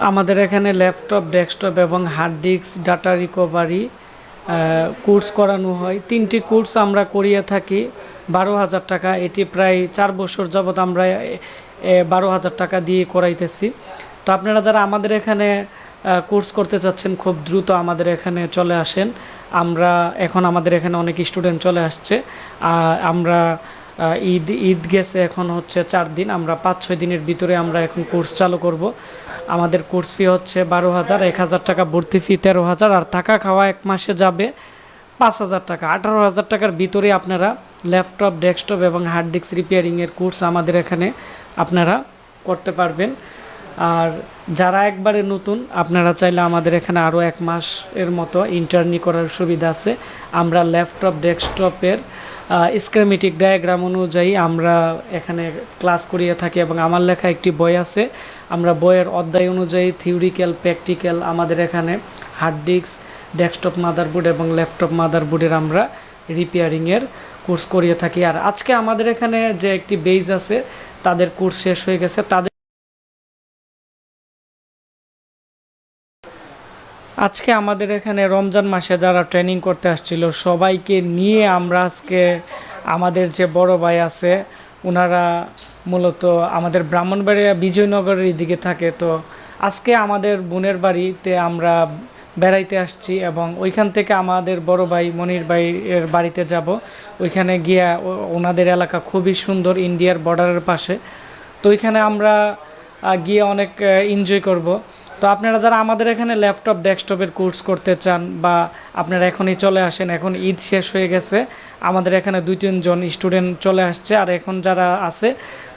আমাদের এখানে laptop, desktop এবং hard disk data recovery course করানো হয়। 3টি কোর্স আমরা করিয়ে থাকি 12,000 টাকা। এটি প্রায় 4 বছর যাবৎ আমরা 12,000 টাকা দিয়ে করাইতেছি। তো আপনারা যারা আমাদের এখানে কোর্স করতে চাচ্ছেন খুব দ্রুত আমাদের এখানে চলে আসেন। এখন আমাদের এখানে অনেক স্টুডেন্ট চলে আসছে। আমরা ঈদ গেছে, এখন হচ্ছে 4 দিন, আমরা 5-6 দিনের ভিতরে আমরা এখন কোর্স চালু করব। আমাদের কোর্স ফি হচ্ছে 12,000, 1,000 টাকা ভর্তি ফি, 13,000, আর থাকা খাওয়া 1 মাসে যাবে 5,000 টাকা। 18,000 টাকার ভিতরে আপনারা ল্যাপটপ, ডেস্কটপ এবং হার্ড ডিস্ক রিপেয়ারিংয়ের কোর্স আমাদের এখানে আপনারা করতে পারবেন। আর যারা একবারে নতুন, আপনারা চাইলে আমাদের এখানে আরও 1 মাসের মতো ইন্টার্নি করার সুবিধা আছে। আমরা ল্যাপটপ, ডেস্কটপের স্কিমেটিক ডায়াগ্রাম অনুযায়ী আমরা এখানে ক্লাস করিয়ে থাকি এবং আমার লেখা একটি বই আছে। আমরা বইয়ের অধ্যায় অনুযায়ী থিওরিক্যাল, প্র্যাকটিক্যাল আমাদের এখানে হার্ড ডিস্ক, ডেস্কটপ মাদারবোর্ড এবং ল্যাপটপ মাদারবোর্ডের আমরা রিপেয়ারিংয়ের কোর্স করিয়ে থাকি। আর আজকে আমাদের এখানে যে একটি বেজ আছে, তাদের কোর্স শেষ হয়ে গেছে। আজকে আমাদের এখানে রমজান মাসে যারা ট্রেনিং করতে আসছিল সবাইকে নিয়ে আমরা আজকে, আমাদের যে বড় ভাই আছে ওনারা মূলত আমাদের ব্রাহ্মণবাড়িয়া বিজয়নগরের দিকে থাকে, তো আজকে আমাদের বোনের বাড়িতে আমরা বেড়াইতে আসছি এবং ওইখান থেকে আমাদের বড় ভাই মনির ভাইয়ের বাড়িতে যাব। ওইখানে গিয়ে ওনাদের এলাকা খুবই সুন্দর, ইন্ডিয়ার বর্ডারের পাশে। তো ওইখানে আমরা গিয়ে অনেক এনজয় করব। তো আপনারা যারা আমাদের এখানে ল্যাপটপ, ডেস্কটপের কোর্স করতে চান বা আপনারা এখনই চলে আসেন, এখন ঈদ শেষ হয়ে গেছে, আমাদের এখানে 2-3 জন স্টুডেন্ট চলে আসছে। আর এখন যারা আছে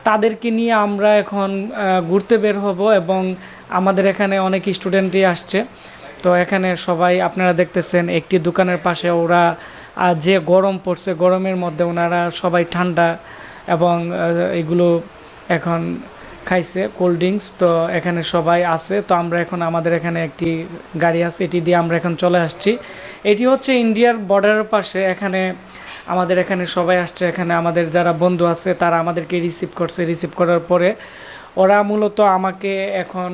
তাদেরকে নিয়ে আমরা এখন ঘুরতে বের হব এবং আমাদের এখানে অনেক স্টুডেন্টই আসছে। তো এখানে সবাই আপনারা দেখতেছেন একটি দোকানের পাশে ওরা যে গরম পড়ছে, গরমের মধ্যে ওনারা সবাই ঠান্ডা এবং এগুলো এখন খাইছে, কোল্ড ড্রিঙ্কস। তো এখানে সবাই আছে। তো আমরা এখন আমাদের এখানে একটি গাড়ি আছে, এটি দিয়ে আমরা এখন চলে আসছি। এটি হচ্ছে ইন্ডিয়ার বর্ডারের পাশে। এখানে আমাদের এখানে সবাই আসছে। এখানে আমাদের যারা বন্ধু আছে তারা আমাদেরকে রিসিভ করছে। রিসিভ করার পরে ওরা মূলত আমাকে এখন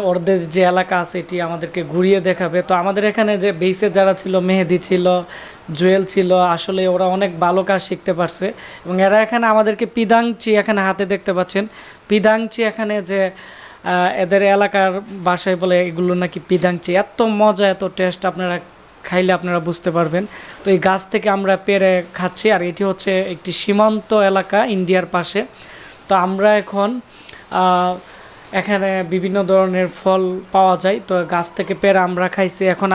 ওদের যে এলাকা আছে এটি আমাদেরকে ঘুরিয়ে দেখাবে। তো আমাদের এখানে যে বেসে যারা ছিল, মেহেদি ছিল, জুয়েল ছিল, আসলে ওরা অনেক ভালো কাজ শিখতে পারছে এবং এরা এখানে আমাদেরকে পিদাংচি, এখানে হাতে দেখতে পাচ্ছেন পিদাংচি, এখানে যে এদের এলাকার ভাষায় বলে এগুলো নাকি পিদাংচি। এত মজা, এত টেস্ট, আপনারা খাইলে আপনারা বুঝতে পারবেন। তো এই গাছ থেকে আমরা পেরে খাচ্ছি। আর এটি হচ্ছে একটি সীমান্ত এলাকা ইন্ডিয়ার পাশে। তো আমরা এখন এখানে বিভিন্ন ধরনের ফল পাওয়া যায়, তো গাছ থেকে পেরে আমরা খাইছি। এখন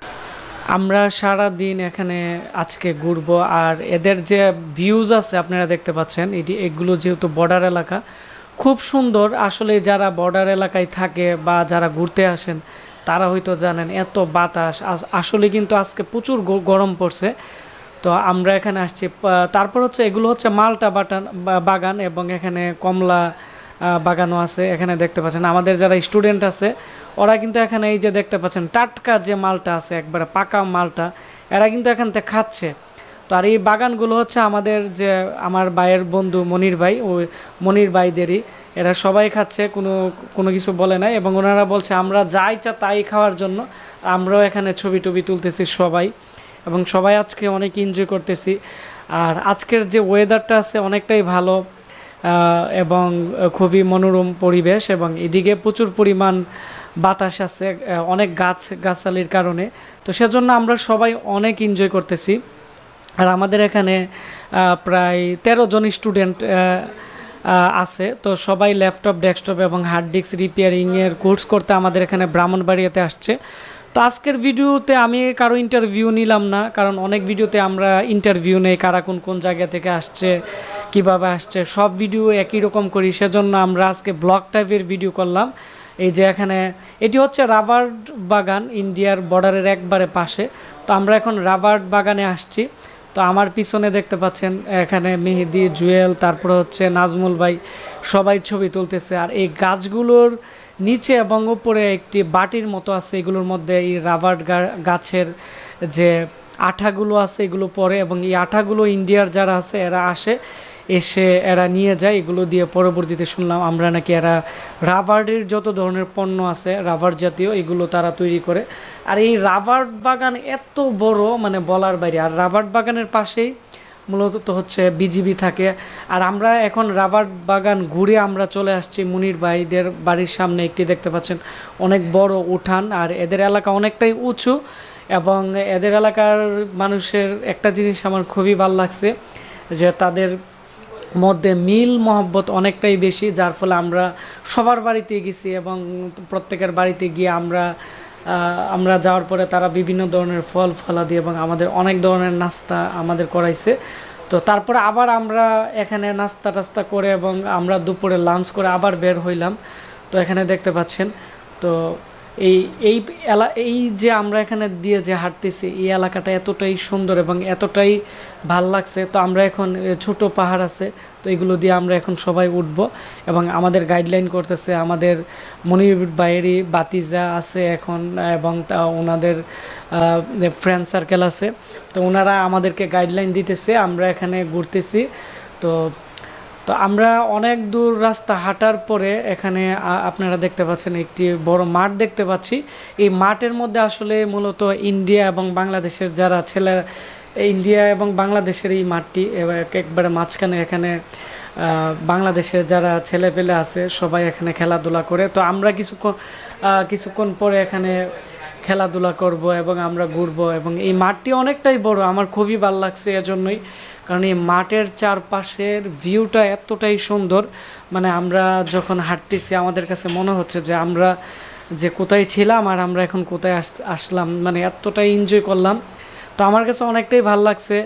আমরা সারা দিন এখানে আজকে ঘুরবো। আর এদের যে ভিউজ আছে আপনারা দেখতে পাচ্ছেন, এগুলো যেহেতু বর্ডার এলাকা, খুব সুন্দর। আসলে যারা বর্ডার এলাকায় থাকে বা যারা ঘুরতে আসেন তারা হয়তো জানেন এত বাতাস, আসলে কিন্তু আজকে প্রচুর গরম পড়ছে। তো আমরা এখানে আসছি। তারপর হচ্ছে এগুলো হচ্ছে মালটা বাগান এবং এখানে কমলা বাগানও আছে। এখানে দেখতে পাচ্ছেন আমাদের যারা স্টুডেন্ট আছে ওরা কিন্তু এখানে এই যে দেখতে পাচ্ছেন টাটকা যে মালটা আছে, একবারে পাকা মালটা, এরা কিন্তু এখান থেকে খাচ্ছে। তো আর এই বাগানগুলো হচ্ছে আমার ভাইয়ের বন্ধু মনির ভাই, ওই মনির ভাইদেরই, এরা সবাই খাচ্ছে, কোনো কিছু বলে নাই এবং ওনারা বলছে আমরা যা ইচ্ছা তাই খাওয়ার জন্য। আমরাও এখানে ছবি টবি তুলতেছি সবাই এবং সবাই আজকে অনেক এনজয় করতেছি। আর আজকের যে ওয়েদারটা আছে অনেকটাই ভালো এবং খুবই মনোরম পরিবেশ এবং এদিকে প্রচুর পরিমাণ বাতাস আছে অনেক গাছালির কারণে। তো সেজন্য আমরা সবাই অনেক এনজয় করতেছি। আর আমাদের এখানে প্রায় 13 জন স্টুডেন্ট আছে। তো সবাই ল্যাপটপ, ডেস্কটপ এবং হার্ড ডিস্ক রিপেয়ারিংয়ের কোর্স করতে আমাদের এখানে ব্রাহ্মণবাড়িয়াতে আসছে। তো আজকের ভিডিওতে আমি কারো ইন্টারভিউ নিলাম না, কারণ অনেক ভিডিওতে আমরা ইন্টারভিউ নেই, কারা কোন জায়গা থেকে আসছে, কিভাবে আসছে, সব ভিডিও একই রকম করি। সেজন্য আমরা আজকে ব্লগ টাইপের ভিডিও করলাম। এই যে এখানে এটি হচ্ছে রাবার বাগান, ইন্ডিয়ার বর্ডারের একবারে পাশে। তো আমরা এখন রাবার বাগানে আসছি। তো আমার পিছনে দেখতে পাচ্ছেন এখানে মেহেদি, জুয়েল, তারপর হচ্ছে নাজমুল ভাই, সবাই ছবি তুলতেছে। আর এই গাছগুলোর নিচে এবং উপরে একটি বাটির মতো আছে, এগুলোর মধ্যে এই রাবার গাছের যে আঠাগুলো আছে এগুলো পড়ে এবং এই আঠাগুলো ইন্ডিয়ার যারা আছে এরা আসে এসে এরা নিয়ে যায়। এগুলো দিয়ে পরবর্তীতে শুনলাম আমরা নাকি এরা রাবারের যত ধরনের পণ্য আছে রাবার জাতীয় এগুলো তারা তৈরি করে। আর এই রাবার বাগান এত বড় মানে বলার বাইরে। আর রাবার বাগানের পাশেই মূলত তো হচ্ছে বিজিবি থাকে। আর আমরা এখন রাবার বাগান ঘুরে আমরা চলে আসছি মুনির ভাইদের বাড়ির সামনে। একটি দেখতে পাচ্ছেন অনেক বড় উঠান, আর এদের এলাকা অনেকটাই উঁচু এবং এদের এলাকার মানুষের একটা জিনিস আমার খুবই ভালো লাগছে যে তাদের মধ্যে মিল মহব্বত অনেকটাই বেশি, যার ফলে আমরা সবার বাড়িতে গেছি এবং প্রত্যেকের বাড়িতে গিয়ে আমরা যাওয়ার পরে তারা বিভিন্ন ধরনের ফল ফলাদি এবং আমাদের অনেক ধরনের নাস্তা আমাদের করাইছে। তো তারপরে আবার আমরা এখানে নাস্তা টাস্তা করে এবং আমরা দুপুরে লাঞ্চ করে আবার বের হইলাম। তো এখানে দেখতে পাচ্ছেন তো এই এই এই যে আমরা এখানে দিয়ে যে হাঁটতেছি এই এলাকাটা এতটাই সুন্দর এবং এতটাই ভাল লাগছে। তো আমরা এখন ছোট পাহাড় আছে, তো এগুলো দিয়ে আমরা এখন সবাই উঠব এবং আমাদের গাইডলাইন করতেছে আমাদের মনির বাইরি বাতিজা আছে এখন এবং ওনাদের ফ্রেন্ড সার্কেল আছে। তো ওনারা আমাদেরকে গাইডলাইন দিতেছে, আমরা এখানে ঘুরতেছি। তো তো আমরা অনেক দূর রাস্তা হাঁটার পরে এখানে আপনারা দেখতে পাচ্ছেন একটি বড় মাঠ দেখতে পাচ্ছি। এই মাঠের মধ্যে আসলে মূলত ইন্ডিয়া এবং বাংলাদেশের যারা ছেলেরা, ইন্ডিয়া এবং বাংলাদেশের এই মাঠটি একবারে মাঝখানে এখানে বাংলাদেশের যারা ছেলেপেলে আছে সবাই এখানে খেলাধুলা করে। তো আমরা কিছুক্ষণ পরে এখানে খেলাধুলা করব এবং আমরা ঘুরবো এবং এই মাঠটি অনেকটাই বড়, আমার খুবই ভালো লাগছে এজন্যই, কারণ এই মাঠের চারপাশের ভিউটা এতটাই সুন্দর। মানে আমরা যখন হাঁটতেছি আমাদের কাছে মনে হচ্ছে যে আমরা যে কোথায় ছিলাম আর আমরা এখন কোথায় আসলাম, মানে এতটাই এনজয় করলাম। তো আমার কাছে অনেকটাই ভালো লাগছে,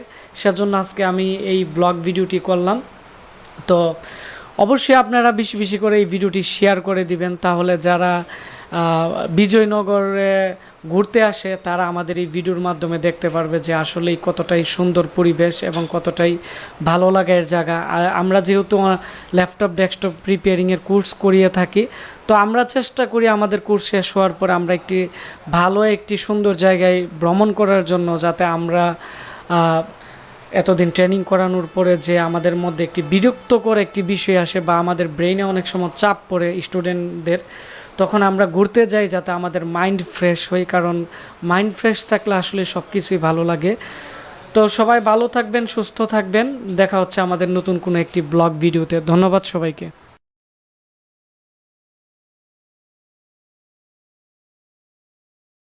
সেজন্য আজকে আমি এই ব্লগ ভিডিওটি করলাম। তো অবশ্যই আপনারা বেশি বেশি করে এই ভিডিওটি শেয়ার করে দিবেন, তাহলে যারা বিজয়নগরে ঘুরতে আসে তারা আমাদের এই ভিডিওর মাধ্যমে দেখতে পারবে যে আসলেই কতটাই সুন্দর পরিবেশ এবং কতটাই ভালো লাগার জায়গা। আমরা যেহেতু ল্যাপটপ ডেস্কটপ রিপেয়ারিংয়ের কোর্স করিয়ে থাকি, তো আমরা চেষ্টা করি আমাদের কোর্স শেষ হওয়ার পর আমরা একটি সুন্দর জায়গায় ভ্রমণ করার জন্য, যাতে আমরা এতদিন ট্রেনিং করানোর পরে যে আমাদের মধ্যে একটি বিরক্তকর একটি বিষয় আসে বা আমাদের ব্রেইনে অনেক সময় চাপ পড়ে স্টুডেন্টদের, তখন আমরা ঘুরতে যাই যাতে আমাদের মাইন্ড ফ্রেশ হয়, কারণ মাইন্ড ফ্রেশ থাকলে আসলে সব কিছুই ভালো লাগে। তো সবাই ভালো থাকবেন, সুস্থ থাকবেন, দেখা হচ্ছে আমাদের নতুন কোনো একটি ব্লগ ভিডিওতে। ধন্যবাদ সবাইকে।